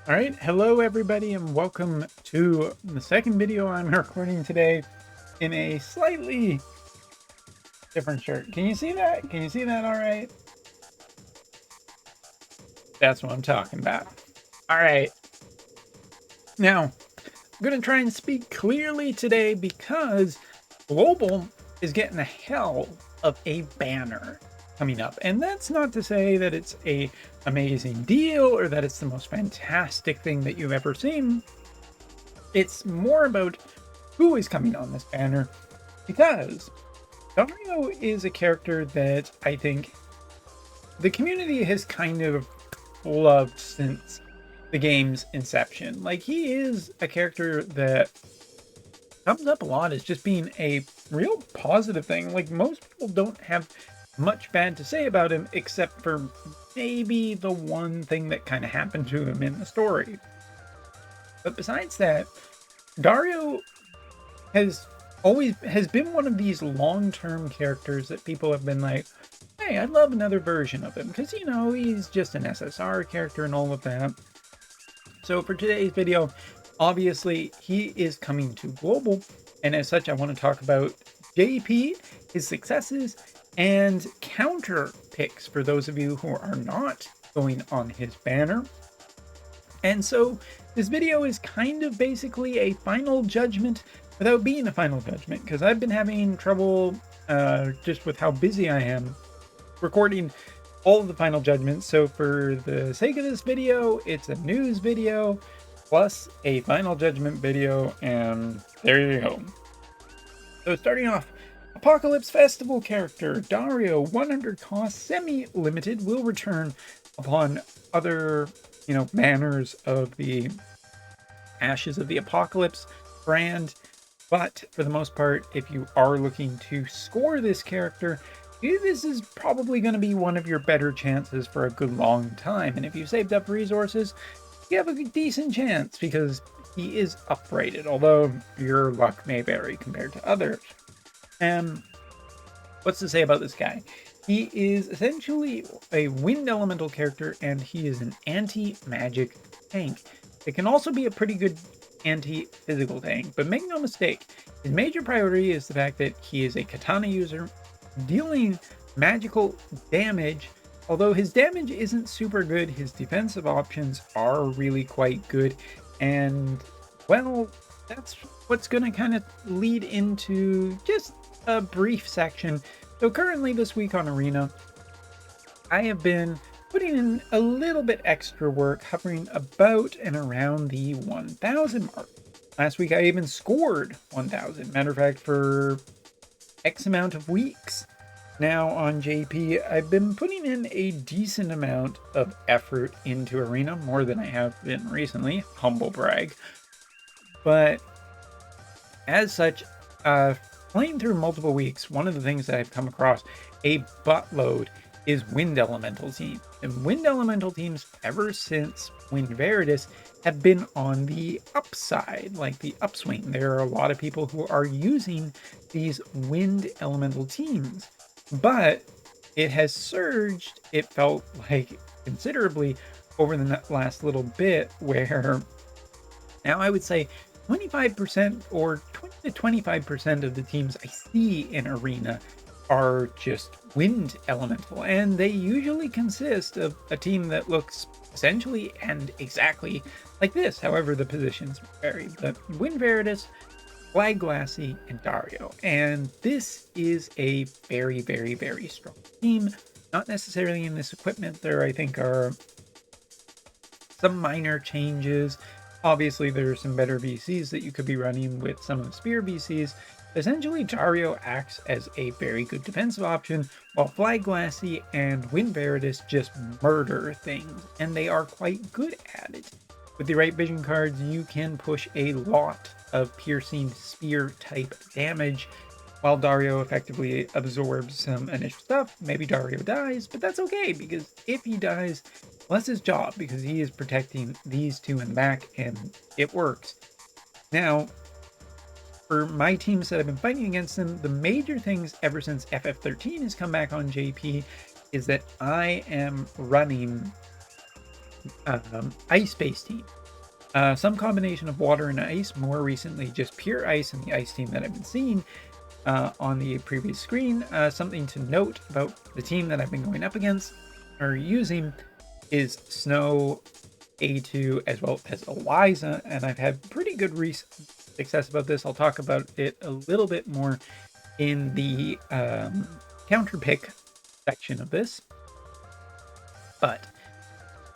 All right, hello everybody, and welcome to the second video I'm recording today in a slightly different shirt. Can you see that? Can you see that all right? That's what I'm talking about. All right, now I'm going to try and speak clearly today because Global is getting a hell of a banner coming up. And that's not to say that it's a amazing deal or that it's the most fantastic thing that you've ever seen. It's more about who is coming on this banner, because Dario is a character that I think the community has kind of loved since the game's inception. Like, he is a character that comes up a lot as just being a real positive thing. Like, most people don't have much bad to say about him, except for maybe the one thing that kind of happened to him in the story. But besides that, Dario has been one of these long-term characters that people have been like, hey, I'd love another version of him, because, you know, he's just an SSR character and all of that. So for today's video, obviously, he is coming to Global, and as such, I want to talk about JP, his successes, and counter picks for those of you who are not going on his banner. And so this video is kind of basically a final judgment without being a final judgment, because I've been having trouble just with how busy I am recording all of the final judgments. So for the sake of this video, it's a news video plus a final judgment video, and there you go. So starting off, Apocalypse Festival character Dario 100 cost semi-limited will return upon other, banners of the Ashes of the Apocalypse brand. But for the most part, if you are looking to score this character, this is probably going to be one of your better chances for a good long time. And if you've saved up resources, you have a decent chance because he is uprated, although your luck may vary compared to others. What's to say about this guy? He is essentially a wind elemental character, and he is an anti-magic tank. It can also be a pretty good anti-physical tank, but make no mistake, his major priority is the fact that he is a katana user, dealing magical damage. Although his damage isn't super good, his defensive options are really quite good, and, well, that's what's going to kind of lead into just a brief section. So currently this week on Arena, I have been putting in a little bit extra work, hovering about and around the 1,000 mark. Last week I even scored 1,000. Matter of fact, for X amount of weeks now on JP, I've been putting in a decent amount of effort into Arena, more than I have been recently. Humble brag. But as such, playing through multiple weeks, one of the things that I've come across a buttload is wind elemental teams. And wind elemental teams, ever since Wind Veritas, have been on the upside, like the upswing. There are a lot of people who are using these wind elemental teams, but it has surged, it felt like, considerably over the last little bit, where now I would say 25% or 20 to 25% of the teams I see in Arena are just wind elemental, and they usually consist of a team that looks essentially and exactly like this. However, the positions vary. But Wind Veritas, Flag Glassy, and Dario, and this is a very, very, very strong team. Not necessarily in this equipment. There, I think, are some minor changes. Obviously, there are some better VCs that you could be running with some of the Spear VCs. Essentially, Dario acts as a very good defensive option, while Flag Glassy and Wind Veritas just murder things, and they are quite good at it. With the right vision cards, you can push a lot of piercing spear type damage, while Dario effectively absorbs some initial stuff. Maybe Dario dies, but that's okay, because if he dies, well, that's his job, because he is protecting these two in the back, and it works. Now, for my teams that have been fighting against them, the major things ever since FF13 has come back on JP is that I am running ice-based team. Some combination of water and ice, more recently just pure ice in the ice team that I've been seeing on the previous screen. Something to note about the team that I've been going up against or using is Snow, A2, as well as Eliza, and I've had pretty good success about this. I'll talk about it a little bit more in the counter pick section of this. But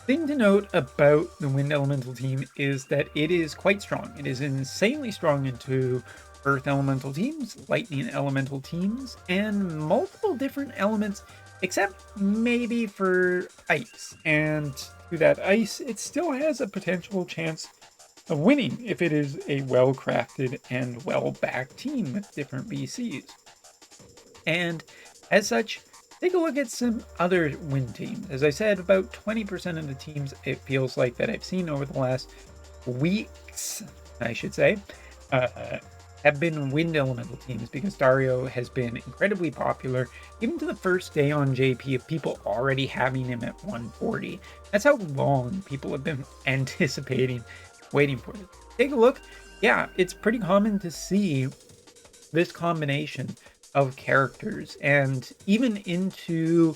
thing to note about the Wind Elemental team is that it is quite strong. It is insanely strong into Earth Elemental teams, Lightning Elemental teams, and multiple different elements, except maybe for Ice. And to that Ice, it still has a potential chance of winning if it is a well-crafted and well-backed team with different VCs. And as such, take a look at some other wind teams. As I said, about 20% of the teams, it feels like, that I've seen over the last weeks, I should say, have been wind elemental teams, because Dario has been incredibly popular, even to the first day on JP of people already having him at 140. That's how long people have been anticipating, waiting for it. Take a look. Yeah, it's pretty common to see this combination of characters, and even into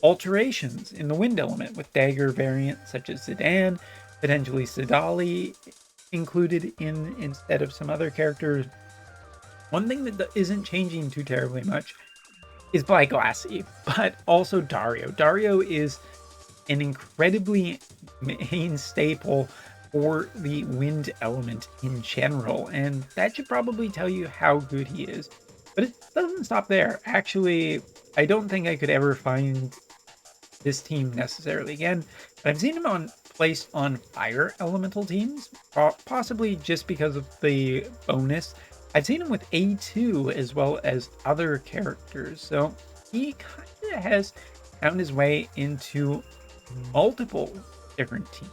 alterations in the wind element with dagger variants such as Zidane, potentially Sidali included in instead of some other characters. One thing that isn't changing too terribly much is Black Glassy, but also Dario. Dario is an incredibly main staple for the wind element in general, and that should probably tell you how good he is. But it doesn't stop there. Actually, I don't think I could ever find this team necessarily again, but I've seen him placed on fire elemental teams, possibly just because of the bonus. I've seen him with A2 as well as other characters, so he kind of has found his way into multiple different teams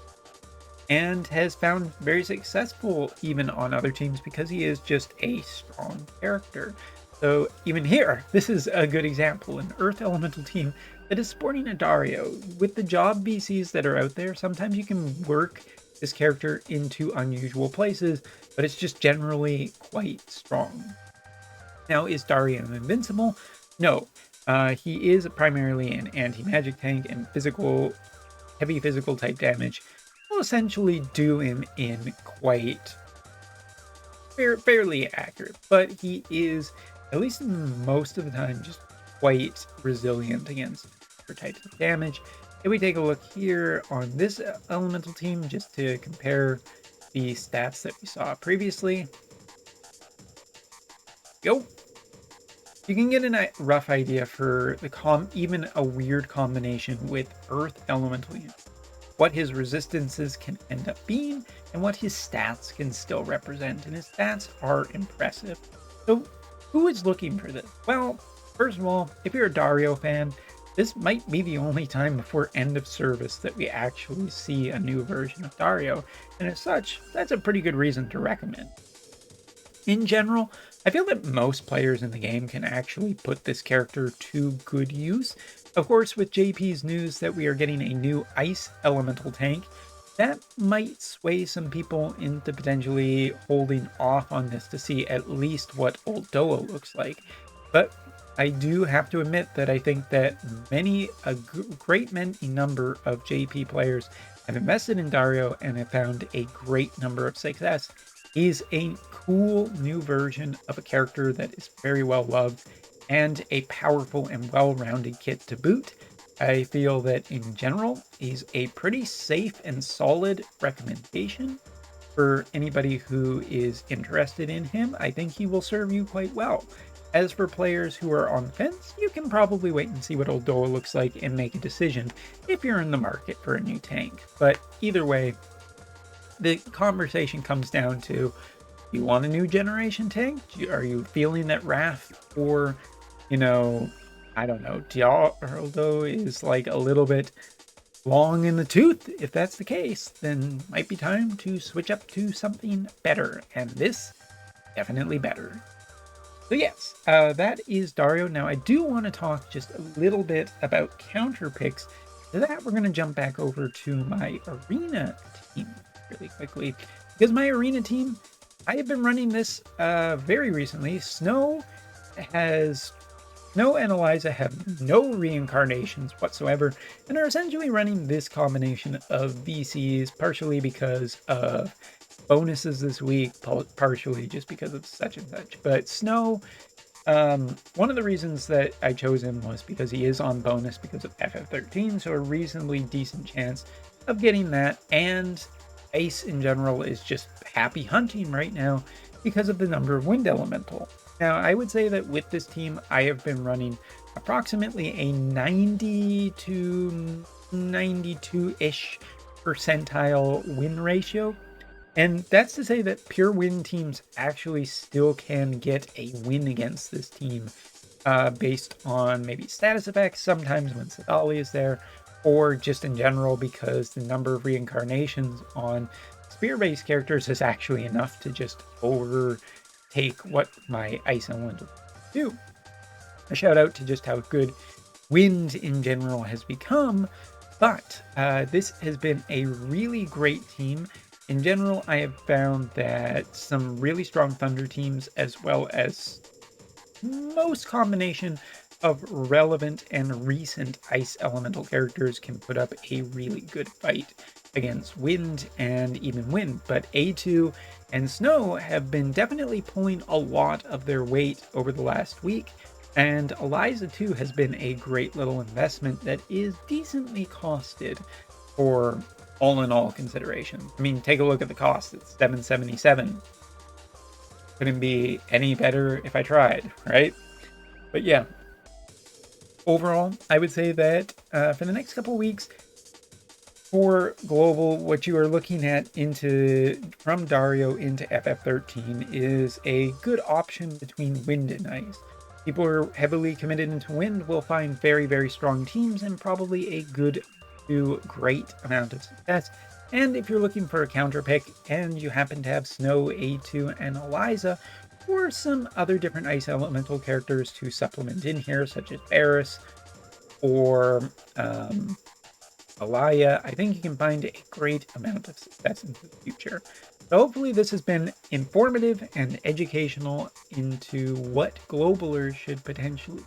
and has found very successful even on other teams because he is just a strong character. So even here, this is a good example, an Earth Elemental team that is sporting a Dario. With the job VCs that are out there, sometimes you can work this character into unusual places, but it's just generally quite strong. Now, is Dario invincible? No. He is primarily an anti-magic tank, and heavy physical type damage will essentially do him in quite fairly accurate, but he is, at least most of the time, just quite resilient against other types of damage. If we take a look here on this elemental team, just to compare the stats that we saw previously, you can get a rough idea for the even a weird combination with Earth Elemental units, what his resistances can end up being, and what his stats can still represent. And his stats are impressive. So who is looking for this? Well, first of all, if you're a Dario fan, this might be the only time before end of service that we actually see a new version of Dario, and as such, that's a pretty good reason to recommend. In general, I feel that most players in the game can actually put this character to good use. Of course, with JP's news that we are getting a new Ice Elemental tank, that might sway some people into potentially holding off on this to see at least what Old Doa looks like. But I do have to admit that I think that a great many number of JP players have invested in Dario and have found a great number of success. He's a cool new version of a character that is very well loved and a powerful and well-rounded kit to boot. I feel that in general, he's a pretty safe and solid recommendation for anybody who is interested in him. I think he will serve you quite well. As for players who are on the fence, you can probably wait and see what Old Doa looks like and make a decision if you're in the market for a new tank. But either way, the conversation comes down to, you want a new generation tank? Are you feeling that Wrath or, I don't know, Dialdo is like a little bit long in the tooth? If that's the case, then might be time to switch up to something better, and this definitely better. So yes, that is Dario. Now I do want to talk just a little bit about counter picks To that, we're going to jump back over to my arena team really quickly. Because my arena team, I have been running this very recently. Snow and Eliza have no reincarnations whatsoever and are essentially running this combination of VCs, partially because of bonuses this week, partially just because of such and such. But Snow, one of the reasons that I chose him was because he is on bonus because of FF13, so a reasonably decent chance of getting that. And Ice in general is just happy hunting right now because of the number of Wind Elemental. Now, I would say that with this team, I have been running approximately a 90 to 92-ish percentile win ratio. And that's to say that pure win teams actually still can get a win against this team based on maybe status effects, sometimes when Sadali is there, or just in general because the number of reincarnations on spear-based characters is actually enough to just overtake what my Ice Elemental do. A shout out to just how good wind in general has become, but this has been a really great team. In general, I have found that some really strong Thunder teams, as well as most combination of relevant and recent Ice Elemental characters, can put up a really good fight against Wind and even Wind. But A2 and Snow have been definitely pulling a lot of their weight over the last week. And Eliza too has been a great little investment that is decently costed for all in all consideration. I mean, take a look at the cost. It's $777. Couldn't be any better if I tried, right? But yeah, overall, I would say that for the next couple weeks, for global, what you are looking at from Dario into FF13 is a good option between Wind and Ice. People who are heavily committed into Wind will find very, very strong teams and probably a good to great amount of success. And if you're looking for a counter pick and you happen to have Snow, A2, and Eliza, or some other different Ice Elemental characters to supplement in here, such as Barris or Alaya, I think you can find a great amount of success into the future. So hopefully this has been informative and educational into what globalers should potentially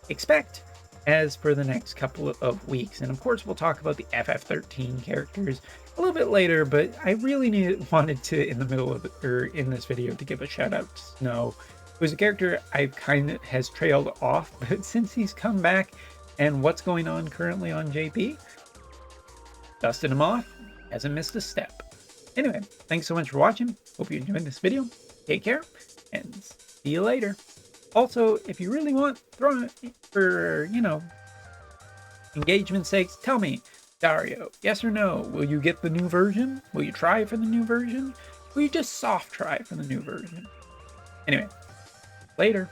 expect as for the next couple of weeks. And of course, we'll talk about the FF13 characters a little bit later, but I really wanted to, in the middle of in this video, to give a shout out to Snow, who's a character I've kind of has trailed off, but since he's come back and what's going on currently on JP, dusted him off, hasn't missed a step. Anyway, thanks so much for watching. Hope you enjoyed this video. Take care, and see you later. Also, if you really want, throw it for, engagement's sakes, tell me, Dario, yes or no, will you get the new version? Will you try for the new version? Will you just soft try for the new version? Anyway, later.